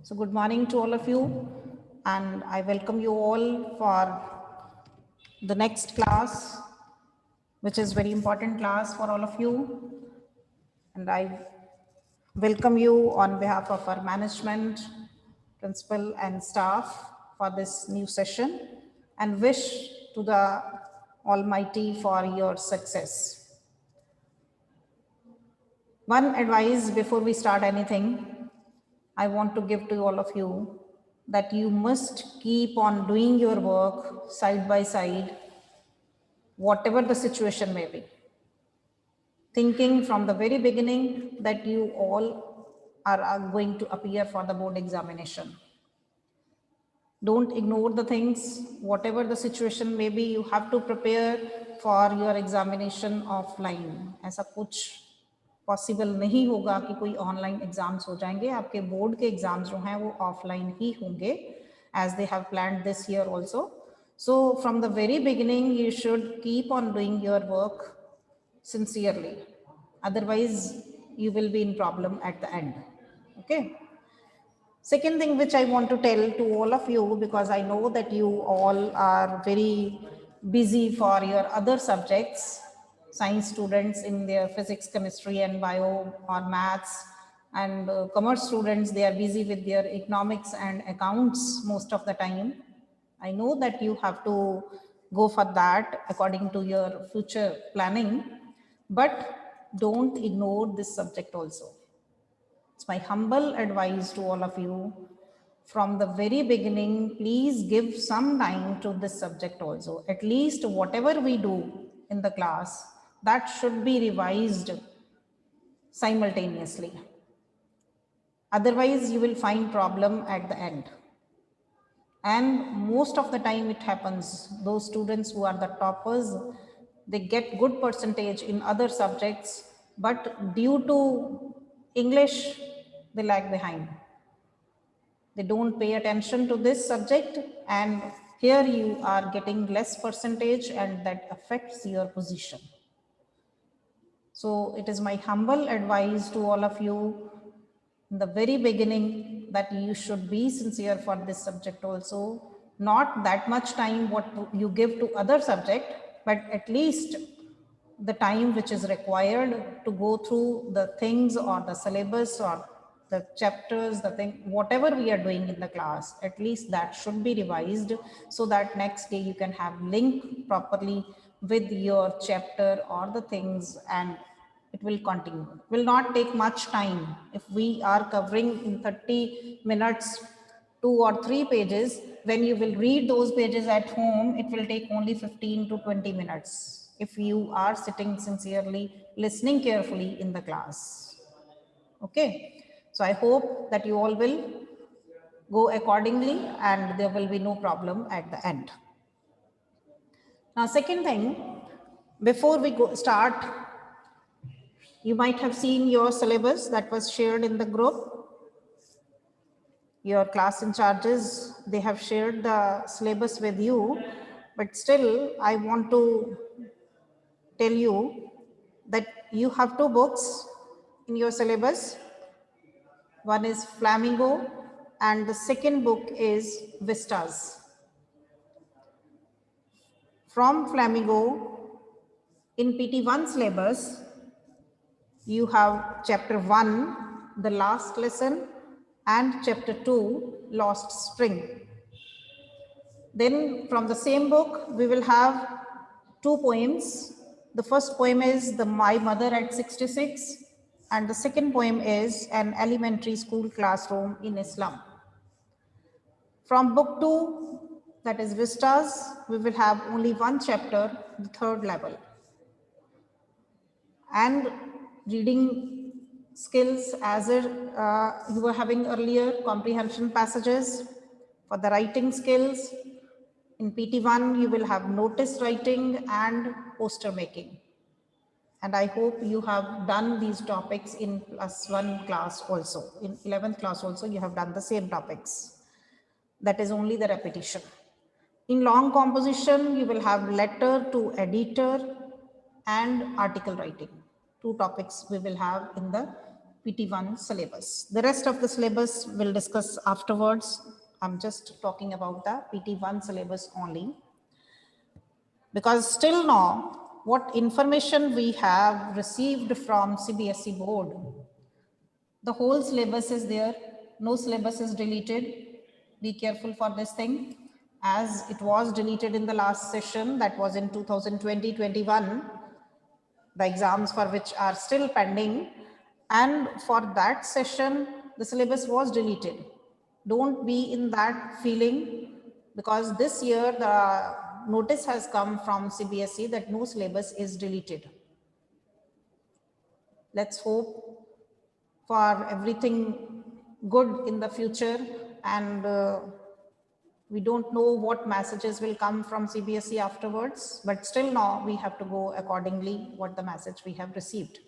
So good morning to all of you, and I welcome you all for the next class, which is very important class for all of you. And I welcome you on behalf of our management, principal and staff for this new session and wish to the Almighty for your success. One advice before we start anything, I want to give to all of you that you must keep on doing your work side by side, whatever the situation may be. Thinking from the very beginning that you all are going to appear for the board examination. Don't ignore the things, whatever the situation may be, you have to prepare for your examination offline. ऐसा कुछ possible नहीं होगा कि कोई online exams हो जाएंगे. आपके board के एग्जाम्स जो हैं वो ऑफलाइन ही होंगे, as they have planned this year also. So from the very beginning you should keep on doing your work sincerely, otherwise you will be in problem at the end. Okay. Second thing which I want to tell to all of you, because I know that you all are very busy for your other subjects, science students in their physics, chemistry and bio or maths, and commerce students, they are busy with their economics and accounts most of the time. I know that you have to go for that according to your future planning, but don't ignore this subject also. It's my humble advice to all of you. From the very beginning, please give some time to this subject also. At least whatever we do in the class, that should be revised simultaneously. Otherwise, you will find problem at the end. And most of the time it happens, those students who are the toppers, they get good percentage in other subjects, but due to English, they lag behind. They don't pay attention to this subject, and here you are getting less percentage, and that affects your position. So it is my humble advice to all of you in the very beginning that you should be sincere for this subject also. Not that much time what you give to other subject, but at least the time which is required to go through the things or the syllabus or the chapters, the thing, whatever we are doing in the class, at least that should be revised, so that next day you can have link properly with your chapter or the things, and it will continue. It will not take much time. If we are covering in 30 minutes 2 or 3 pages, when you will read those pages at home, it will take only 15 to 20 minutes if you are sitting sincerely, listening carefully in the class. Okay. So I hope that you all will go accordingly and there will be no problem at the end. Now, second thing, before we start, you might have seen your syllabus that was shared in the group. Your class in charges, they have shared the syllabus with you, but still I want to tell you that you have 2 books in your syllabus. One is Flamingo and the second book is Vistas. From Flamingo, in PT1 syllabus, you have chapter 1, the last lesson, and chapter 2, Lost Spring. Then from the same book, we will have 2 poems. The first poem is the My Mother at 66, and the second poem is An Elementary School Classroom in Islam. From book 2, that is Vistas, we will have only 1 chapter, the 3rd level. And reading skills, as you were having earlier, comprehension passages. For the writing skills, in PT1, you will have notice writing and poster making. And I hope you have done these topics in +1 class also. In 11th class also, you have done the same topics. That is only the repetition. In long composition, you will have letter to editor and article writing. 2 topics we will have in the PT1 syllabus. The rest of the syllabus we'll discuss afterwards. I'm just talking about the PT1 syllabus only. Because still now, what information we have received from CBSE board, the whole syllabus is there. No syllabus is deleted. Be careful for this thing. As it was deleted in the last session, that was in 2020-21, the exams for which are still pending. And for that session, the syllabus was deleted. Don't be in that feeling, because this year the notice has come from CBSE that no syllabus is deleted. Let's hope for everything good in the future, and we don't know what messages will come from CBSE afterwards, but still now we have to go accordingly what the message we have received.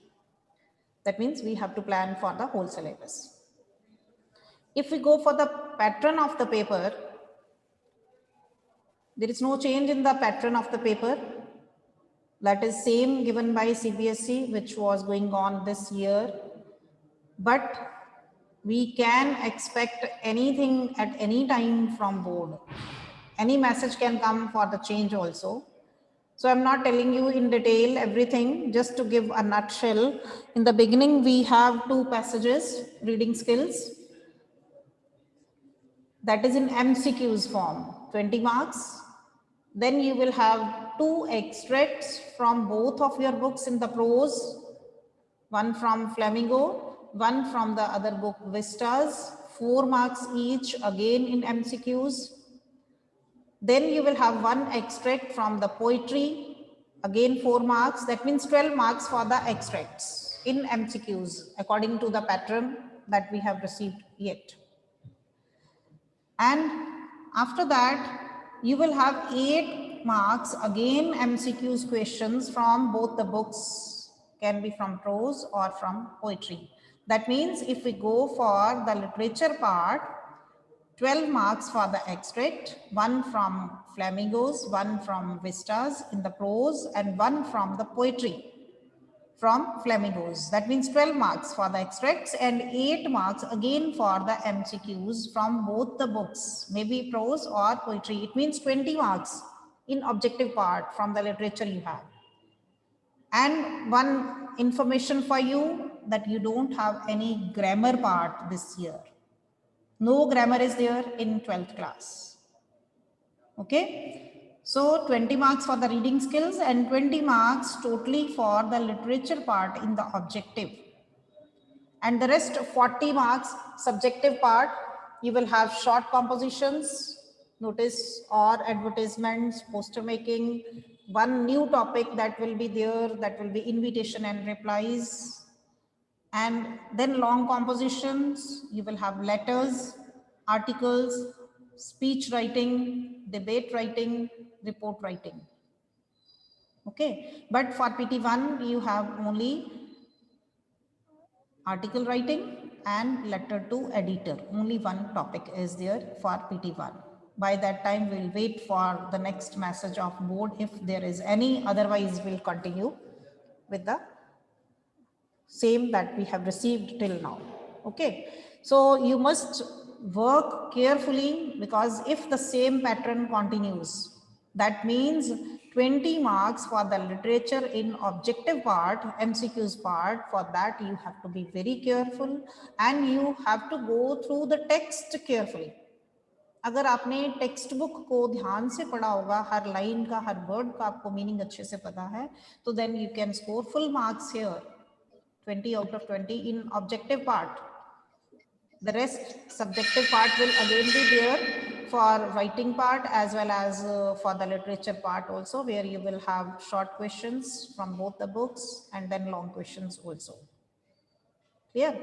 That means we have to plan for the whole syllabus. If we go for the pattern of the paper, there is no change in the pattern of the paper. That is same given by CBSE, which was going on this year. But we can expect anything at any time from board. Any message can come for the change also. So I'm not telling you in detail everything, just to give a nutshell. In the beginning, we have 2 passages, reading skills. That is in MCQs form, 20 marks. Then you will have 2 extracts from both of your books in the prose, one from Flamingo, one from the other book Vistas, 4 marks each again in MCQs. Then you will have 1 extract from the poetry, again 4 marks. That means 12 marks for the extracts in MCQs according to the pattern that we have received yet. And after that, you will have 8 marks again MCQs questions from both the books, can be from prose or from poetry. That means if we go for the literature part, 12 marks for the extract, 1 from Flamingos, 1 from Vistas in the prose, and 1 from the poetry from Flamingos. That means 12 marks for the extracts and 8 marks again for the MCQs from both the books, maybe prose or poetry. It means 20 marks in objective part from the literature you have. And one information for you, that you don't have any grammar part this year. No grammar is there in 12th class. Okay. So 20 marks for the reading skills and 20 marks totally for the literature part in the objective. And the rest 40 marks subjective part, you will have short compositions, notice or advertisements, poster making, one new topic that will be there, that will be invitation and replies. And then long compositions, you will have letters, articles, speech writing, debate writing, report writing. Okay, but for PT1, you have only article writing and letter to editor. Only one topic is there for PT1. By that time, we'll wait for the next message of board if there is any, otherwise we'll continue with the same that we have received till now. Okay, so you must work carefully, because if the same pattern continues, that means 20 marks for the literature in objective part, MCQs part. For that you have to be very careful and you have to go through the text carefully. अगर आपने text book को ध्यान से पढ़ा होगा, हर line का, हर word का आपको मीनिंग अच्छे से पता है, तो then you can score full marks here, 20 out of 20 in objective part. The rest subjective part will again be there for writing part as well as for the literature part also, where you will have short questions from both the books and then long questions also. Clear?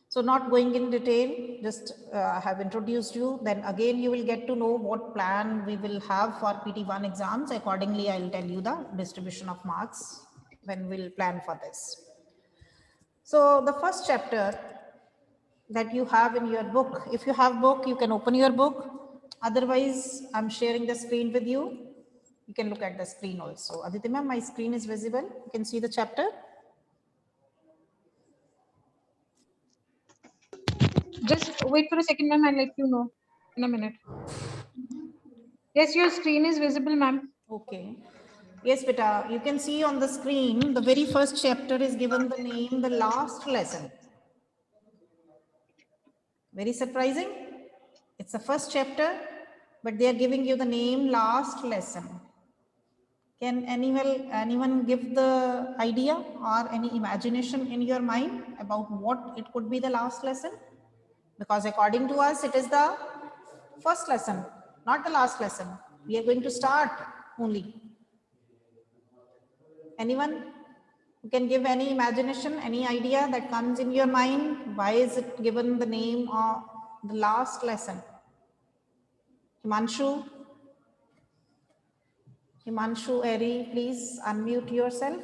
So not going in detail, just have introduced you. Then again, you will get to know what plan we will have for PT1 exams. Accordingly, I will tell you the distribution of marks when we'll plan for this. So the first chapter that you have in your book, if you have book, you can open your book. Otherwise, I'm sharing the screen with you. You can look at the screen also. Aditi ma'am, my screen is visible. You can see the chapter. Just wait for a second, ma'am. I'll let you know in a minute. Yes, your screen is visible, ma'am. Okay. Yes, beta, you can see on the screen, the very first chapter is given the name, the last lesson. Very surprising. It's the first chapter, but they are giving you the name, last lesson. Can anyone give the idea or any imagination in your mind about what it could be the last lesson? Because according to us, it is the first lesson, not the last lesson. We are going to start only. Anyone who can give any imagination, any idea that comes in your mind? Why is it given the name of the last lesson? Himanshu? Himanshu Eri, please unmute yourself.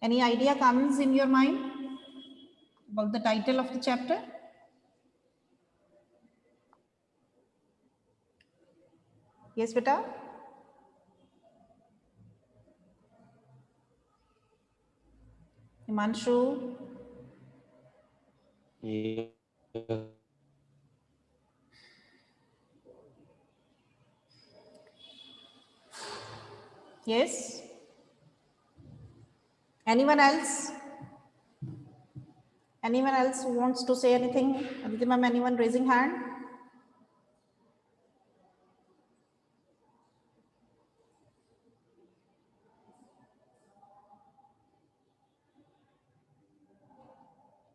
Any idea comes in your mind about the title of the chapter? Yes, beta? Himanshu? Yeah. Yes? Anyone else? Anyone else who wants to say anything? Aditi ma'am, anyone raising hand?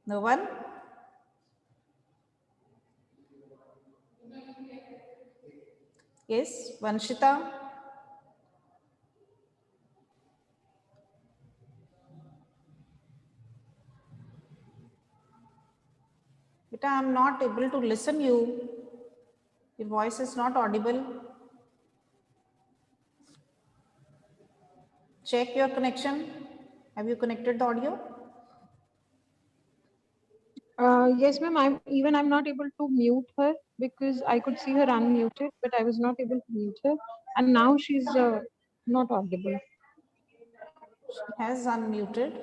No one? Yes, Vanshita? Beta, I'm not able to listen you. Your voice is not audible. Check your connection. Have you connected the audio? Yes, ma'am. I'm not able to mute her because I could see her unmuted, but I was not able to mute her, and now she's not audible. She has unmuted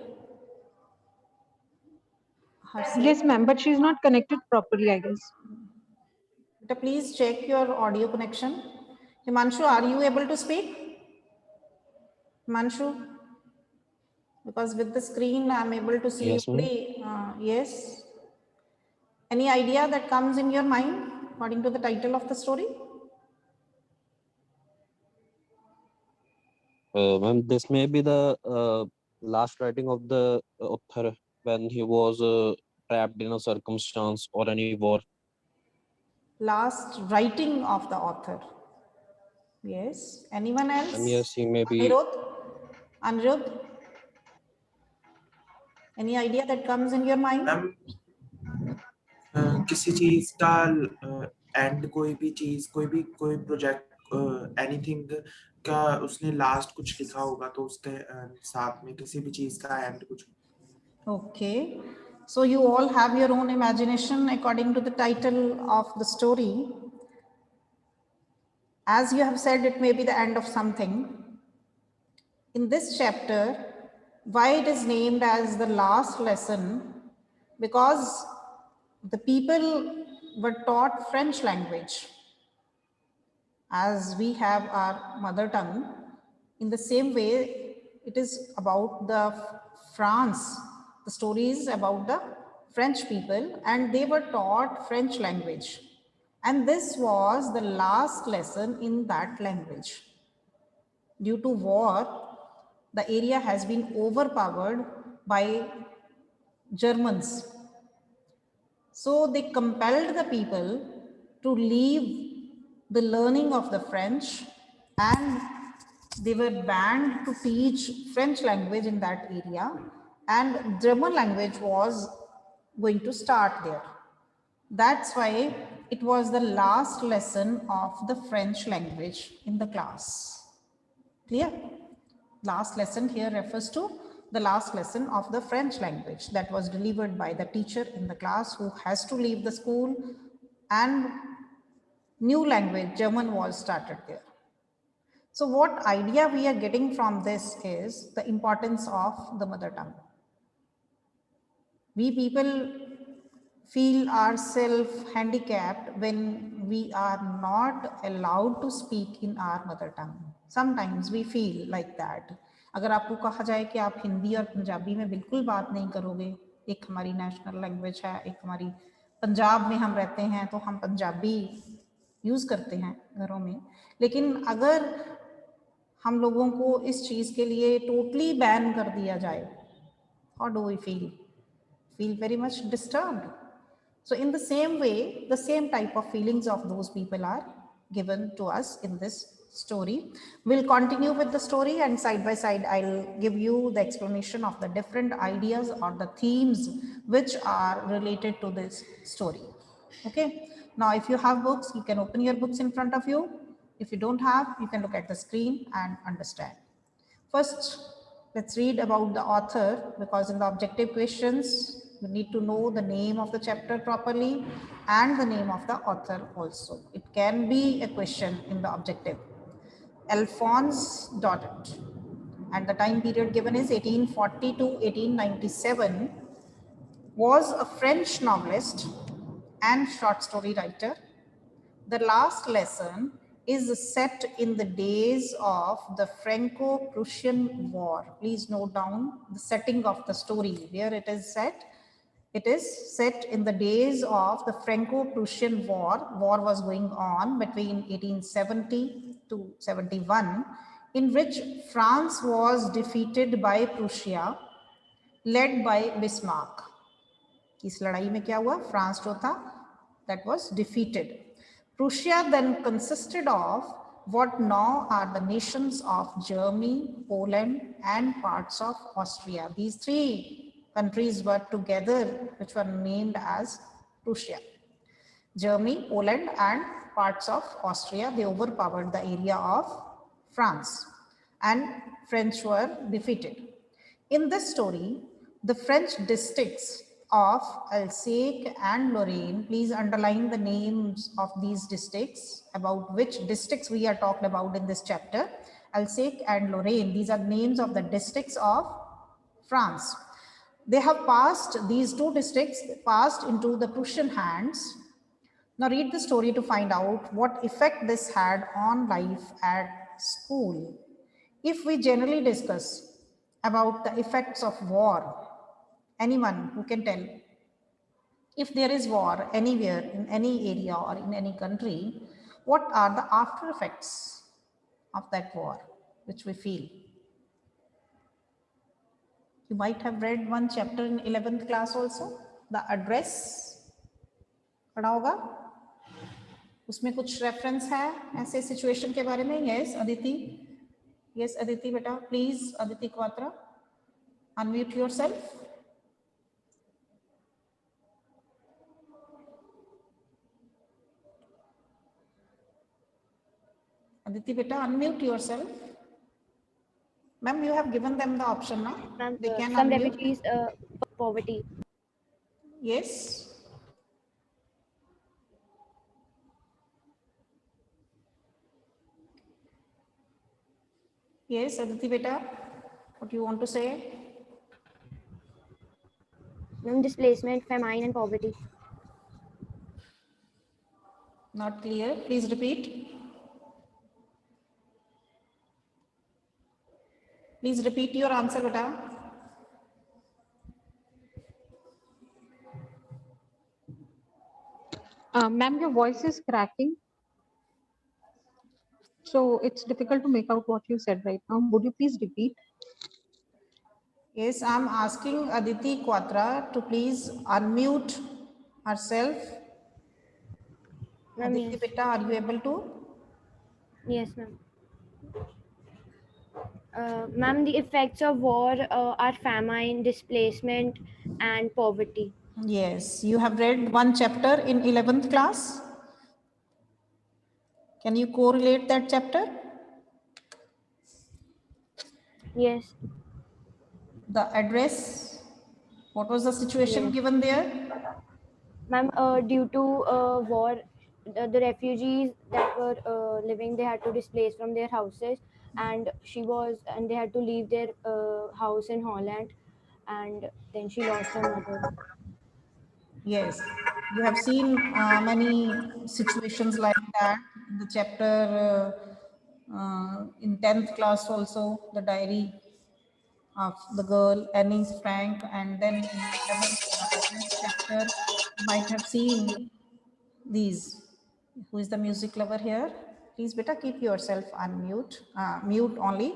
herself. Yes, ma'am, but she's not connected properly, I guess. Beta, please check your audio connection. Himanshu, are you able to speak? Himanshu? Because with the screen, I'm able to see you Yes, ma'am. play. Yes. Any idea that comes in your mind according to the title of the story? Ma'am, this may be the last writing of the author when he was trapped in a circumstance or any war. Last writing of the author. Yes. Anyone else? And yes, he may be. Anirudh? Anirudh? Any idea that comes in your mind? Ma'am किसी चीज का and कोई project anything का उसने last कुछ लिखा होगा तो उसके साथ में किसी भी चीज का एंड कुछ. Okay. So you all have your own imagination according to the title of the story. As you have said, it may be the end of something. In this chapter, why it is named as the last lesson? Because the people were taught French language. As we have our mother tongue, in the same way, it is about the France. The story is about the French people, and they were taught French language. And this was the last lesson in that language. Due to war, the area has been overpowered by Germans. So they compelled the people to leave the learning of the French, and they were banned to teach French language in that area, and German language was going to start there. That's why it was the last lesson of the French language in the class. Clear? Last lesson here refers to the last lesson of the French language that was delivered by the teacher in the class who has to leave the school, and new language, German, was started there. So what idea we are getting from this is the importance of the mother tongue. We people feel ourselves handicapped when we are not allowed to speak in our mother tongue. Sometimes we feel like that. अगर आपको कहा जाए कि आप हिंदी और पंजाबी में बिल्कुल बात नहीं करोगे, एक हमारी नेशनल लैंग्वेज है, एक हमारी पंजाब में हम रहते हैं तो हम पंजाबी यूज़ करते हैं घरों में, लेकिन अगर हम लोगों को इस चीज़ के लिए टोटली बैन कर दिया जाए, how do we feel? Feel very much disturbed. So in the same way, the same type of feelings of those people are given to us in this story. We'll continue with the story, and side by side, I'll give you the explanation of the different ideas or the themes which are related to this story. Okay. Now, if you have books, you can open your books in front of you. If you don't have, you can look at the screen and understand. First, let's read about the author, because in the objective questions, you need to know the name of the chapter properly and the name of the author also. It can be a question in the objective. Alphonse Daudet, and the time period given is 1840 to 1897, was a French novelist and short story writer. The last lesson is set in the days of the Franco-Prussian War. Please note down the setting of the story, where it is set. It is set in the days of the Franco-Prussian War. War was going on between 1870 to 71, in which France was defeated by Prussia, led by Bismarck. इस लड़ाई में क्या हुआ? France जो था, that was defeated. Prussia then consisted of what now are the nations of Germany, Poland, and parts of Austria. These three countries were together, which were named as Prussia. Germany, Poland, and parts of Austria, they overpowered the area of France, and French were defeated. In this story, the French districts of Alsace and Lorraine, please underline the names of these districts, about which districts we are talking about in this chapter. Alsace and Lorraine, these are names of the districts of France. They have passed, these two districts passed into the Prussian hands. Now read the story to find out what effect this had on life at school. If we generally discuss about the effects of war, anyone who can tell, if there is war anywhere in any area or in any country, what are the after effects of that war which we feel? You might have read one chapter in 11th class also, the address. पढ़ा होगा, उसमें कुछ reference है ऐसे situation के बारे में? Yes Aditi, yes Aditi बेटा, please Aditi Kwatra, unmute yourself. Aditi beta, unmute yourself. Ma'am, you have given them the option now. They can some unmute. refugees poverty. Yes. Yes, Aditi beta, what do you want to say? Displacement, famine, and poverty. Not clear. Please repeat. Please repeat your answer, beta. Ma'am, your voice is cracking. So it's difficult to make out what you said right now. Would you please repeat? Yes, I'm asking Aditi Quatra to please unmute herself. Ma'am, Aditi yes. beta, are you able to? Yes, ma'am. Ma'am, the effects of war are famine, displacement, and poverty. Yes, you have read one chapter in 11th class. Can you correlate that chapter? Yes. The address, what was the situation Yes. given there? Ma'am, due to war, the refugees that were living, they had to displace from their houses, and they had to leave their house in Holland, and then she lost her mother. Yes, you have seen many situations like that in the chapter in 10th class also, the diary of the girl Annie Frank, and then in 11th chapter you might have seen these. Who is the music lover here? Please beta keep yourself unmute, mute only.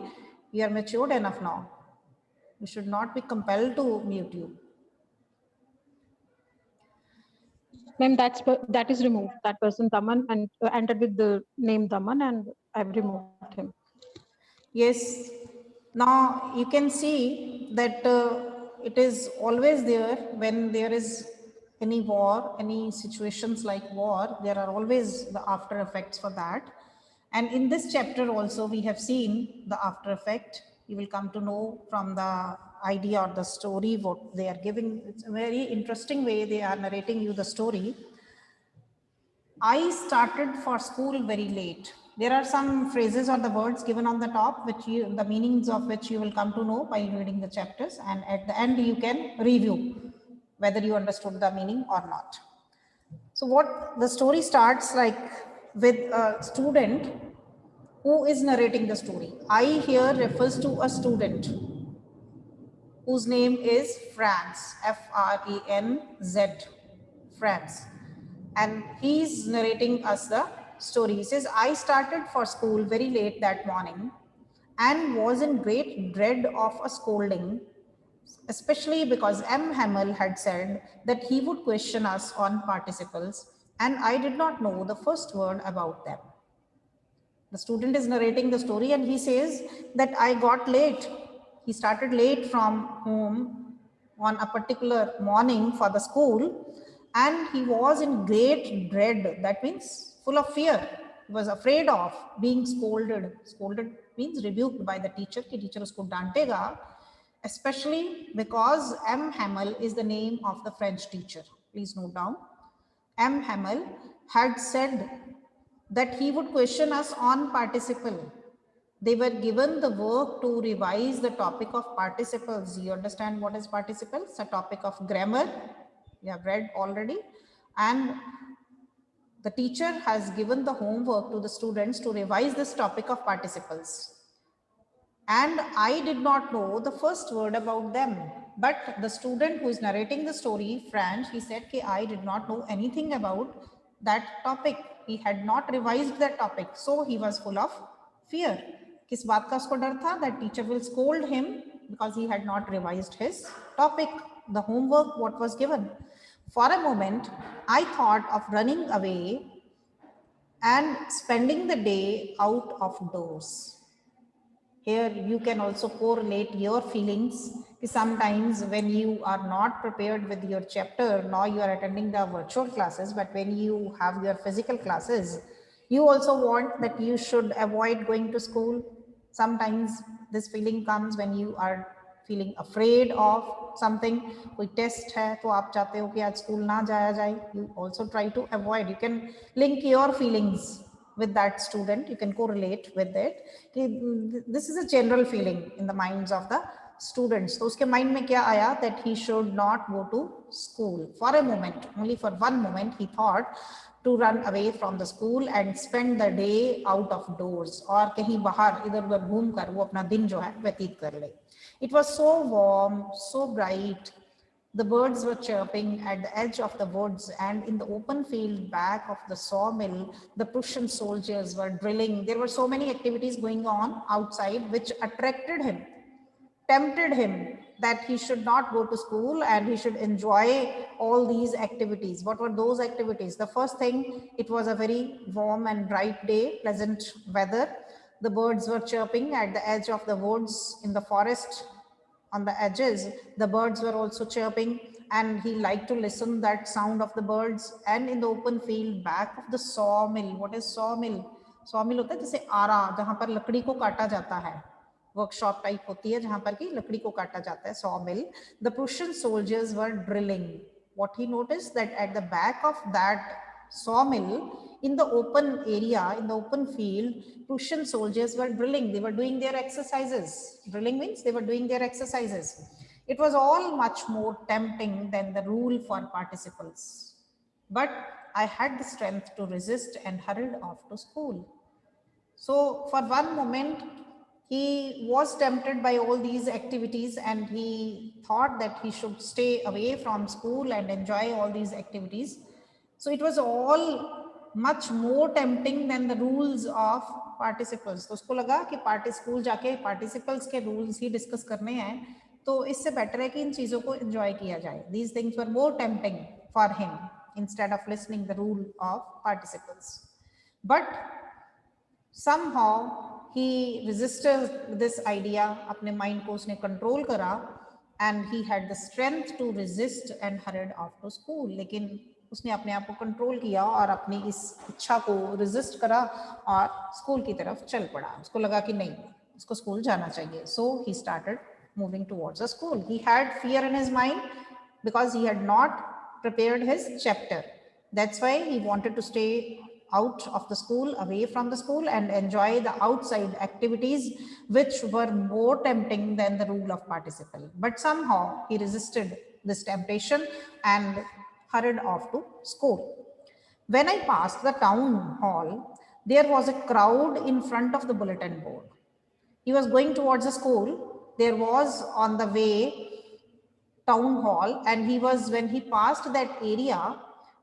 You are matured enough now. You should not be compelled to mute you. Ma'am, that is removed. That person Daman and entered with the name Daman, and I've removed him. Yes, now you can see that it is always there when there is any war, any situations like war, there are always the after effects for that. And in this chapter also we have seen the after effect. You will come to know from the idea or the story what they are giving. It's a very interesting way they are narrating you the story. I started for school very late. There are some phrases or the words given on the top, which the meanings of which you will come to know by reading the chapters, and at the end you can review whether you understood the meaning or not. So what the story starts like with a student who is narrating the story. I here refers to a student whose name is Franz, F-R-E-N-Z, Franz. And he's narrating us the story. He says, I started for school very late that morning and was in great dread of a scolding, especially because M. Hamel had said that he would question us on participles, and I did not know the first word about them. The student is narrating the story and he says that I got late. He started late from home on a particular morning for the school, and he was in great dread. That means full of fear. He was afraid of being scolded. Scolded means rebuked by the teacher. Ki teacher usko dantega, especially because M. Hamel is the name of the French teacher. Please note down. M. Hamel had said that he would question us on participle. They were given the work to revise the topic of participles. You understand what is participle? It's a topic of grammar. You have read already. And the teacher has given the homework to the students to revise this topic of participles. And I did not know the first word about them. But the student who is narrating the story, Franz, he said, I did not know anything about that topic. He had not revised that topic. So he was full of fear. Kis baat ka usko dar tha? That teacher will scold him because he had not revised his topic, the homework, what was given. For a moment, I thought of running away and spending the day out of doors. Here you can also correlate your feelings. Sometimes when you are not prepared with your chapter, nor you are attending the virtual classes, but when you have your physical classes, you also want that you should avoid going to school. Sometimes this feeling comes when you are feeling afraid of something. कोई test है तो आप चाहते हो कि आज school ना जाया जाए. You also try to avoid. You can link your feelings with that student. You can correlate with it. This is a general feeling in the minds of the students. So uske mind mein kya aaya that he should not go to school. For a moment, only for one moment, he thought to run away from the school and spend the day out of doors, और कहीं बाहर इधर उधर घूम कर वो अपना दिन जो है व्यतीत कर ले. It was so warm, so bright. The birds were chirping at the edge of the woods, and in the open field back of the sawmill, the Prussian soldiers were drilling. There were so many activities going on outside which attracted him, tempted him that he should not go to school and he should enjoy all these activities. What were those activities? The first thing, it was a very warm and bright day, pleasant weather. The birds were chirping at the edge of the woods in the forest. On the edges, the birds were also chirping, and he liked to listen that sound of the birds. And in the open field back of the sawmill. What is sawmill? Sawmill होता है जैसे आरा, जहाँ पर लकड़ी को काटा जाता है. Workshop type होती है जहाँ पर की लकड़ी को काटा जाता है. Sawmill. The Prussian soldiers were drilling. What he noticed that at the back of that sawmill, in the open area, in the open field, Prussian soldiers were drilling. They were doing their exercises. Drilling means they were doing their exercises. It was all much more tempting than the rule for participles. But I had the strength to resist and hurried off to school. So for one moment, he was tempted by all these activities and he thought that he should stay away from school and enjoy all these activities. So it was all much more tempting than the rules of participles. तो उसको लगा कि school जाके participles के rules ही discuss करने हैं, तो इससे better है कि इन चीज़ों को enjoy किया जाए. These things were more tempting for him instead of listening the rule of participles. But somehow he resisted this idea, अपने mind को उसने control करा, and he had the strength to resist and hurried off to school. लेकिन उसने अपने आप को control किया और अपनी इस इच्छा को resist करा और स्कूल की तरफ चल पड़ा. उसको लगा कि नहीं, उसको स्कूल जाना चाहिए. So he started moving towards the school. He had fear in his mind because he had not prepared his chapter. That's why he wanted to stay out of the school, away from the school, and enjoy the outside activities which were more tempting than the rule of participle. But somehow he resisted this temptation and hurried off to school. When I passed the town hall, there was a crowd in front of the bulletin board. He was going towards the school. There was on the way town hall, and when he passed that area,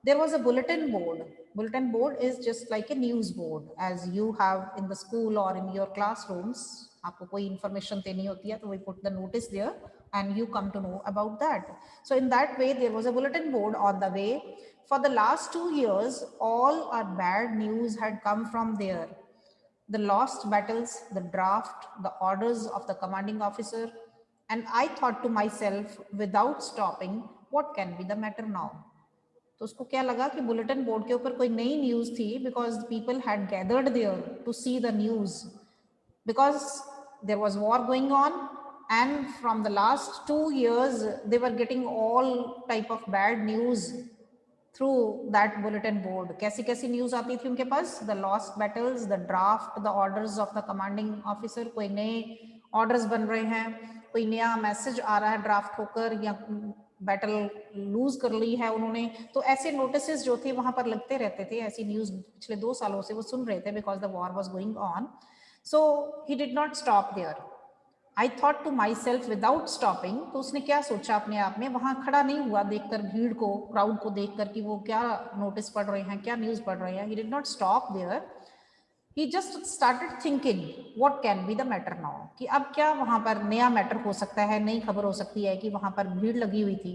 there was a bulletin board. Bulletin board is just like a news board as you have in the school or in your classrooms. आपको कोई information देनी होती है तो we put the notice there and you come to know about that. So in that way there was a bulletin board on the way. For the last 2 years, all our bad news had come from there. The lost battles, the draft, the orders of the commanding officer. And I thought to myself without stopping, what can be the matter now? तो उसको क्या लगा कि bulletin board के ऊपर कोई नई news थी because people had gathered there to see the news because there was war going on and from the last 2 years they were getting all type of bad news through that bulletin board. कैसी कैसी news आती थी उनके पास? The lost battles, the draft, the orders of the commanding officer. कोई नए orders बन रहे हैं, कोई नया मैसेज आ रहा है ड्राफ्ट होकर या बैटल लूज कर ली है उन्होंने. तो ऐसे नोटिसेस जो थे वहां पर लगते रहते थे. ऐसी न्यूज पिछले 2 सालों से वो सुन रहे थे because the war was going on. So he did not stop there. I thought to myself without stopping. तो उसने क्या सोचा अपने आप में, वहां खड़ा नहीं हुआ देखकर भीड़ को, क्राउड को देखकर कि वो क्या नोटिस पढ़ रहे हैं, क्या न्यूज पढ़ रहे हैं. He did not stop there. He just started thinking, what can be the matter now? कि अब क्या वहाँ पर नया मैटर हो सकता है, नई खबर हो सकती है कि वहाँ पर भीड़ लगी हुई थी.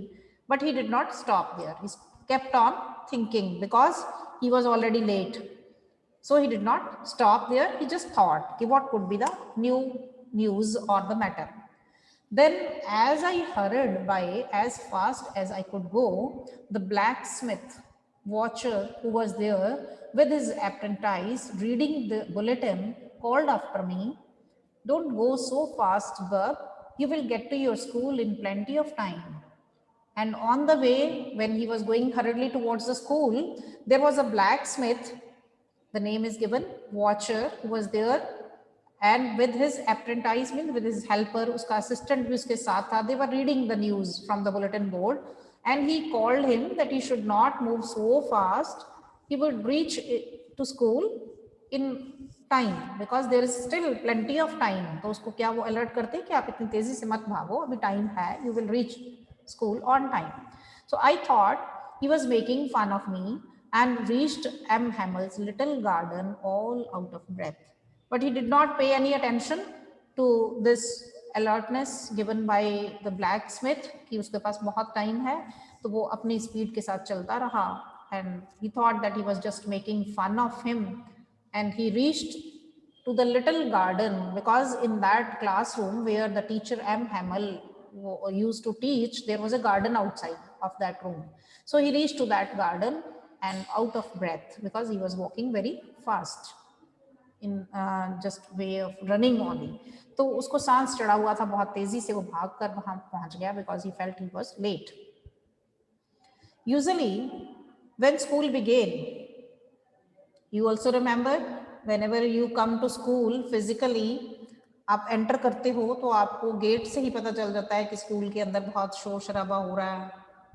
But he did not stop there. He kept on thinking because he was already late. So he did not stop there. He just thought, what could be the new news or the matter? Then as I hurried by as fast as I could go, the blacksmith watcher who was there with his apprentice reading the bulletin called after me, "Don't go so fast, bub. You will get to your school in plenty of time." And on the way, when he was going hurriedly towards the school, there was a blacksmith, the name is given, watcher, who was there, and with his apprentice, with his helper, uska assistant bhi uske saath tha. They were reading the news from the bulletin board, and he called him that he should not move so fast. He would reach to school in time because there is still plenty of time. तो उसको क्या वो alert करते कि आप इतनी तेजी से मत भागो, अभी time है, you will reach school on time. So I thought he was making fun of me and reached M. Hammel's little garden all out of breath. But he did not pay any attention to this alertness given by the blacksmith कि उसके पास बहुत time है, तो वो अपनी speed के साथ चलता रहा. And he thought that he was just making fun of him. And he reached to the little garden because in that classroom where the teacher M. Hamel used to teach, there was a garden outside of that room. So he reached to that garden and out of breath because he was walking very fast in just way of running only. तो उसको सांस चढ़ा हुआ था, बहुत तेजी से वो भागकर वहां पहुंच गया because he felt he was late. Usually when school began, you also remember whenever you come to school physically, आप एंटर करते हो तो आपको गेट से ही पता चल जाता है कि स्कूल के अंदर बहुत शोर शराबा हो रहा है,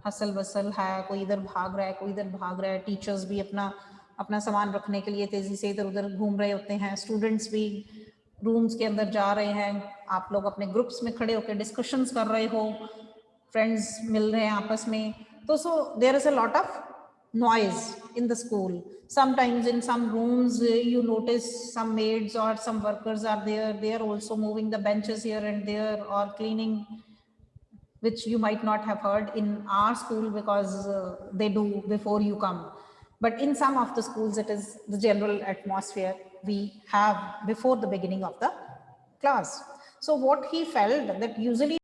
हसल बसल है, कोई इधर भाग रहा है, कोई इधर भाग रहा है, टीचर्स भी अपना अपना सामान रखने के लिए तेजी से इधर उधर घूम रहे होते हैं, स्टूडेंट्स भी रूम्स के अंदर जा रहे हैं, आप लोग अपने ग्रुप्स में खड़े होकर डिस्कशंस कर रहे हो, फ्रेंड्स मिल रहे हैं आपस में, तो so there is a lot of noise in the school. Sometimes in some rooms you notice some maids or some workers are there, they are also moving the benches here and there or cleaning, which you might not have heard in our school because they do before you come, but in some of the schools it is the general atmosphere we have before the beginning of the class. So what he felt that usually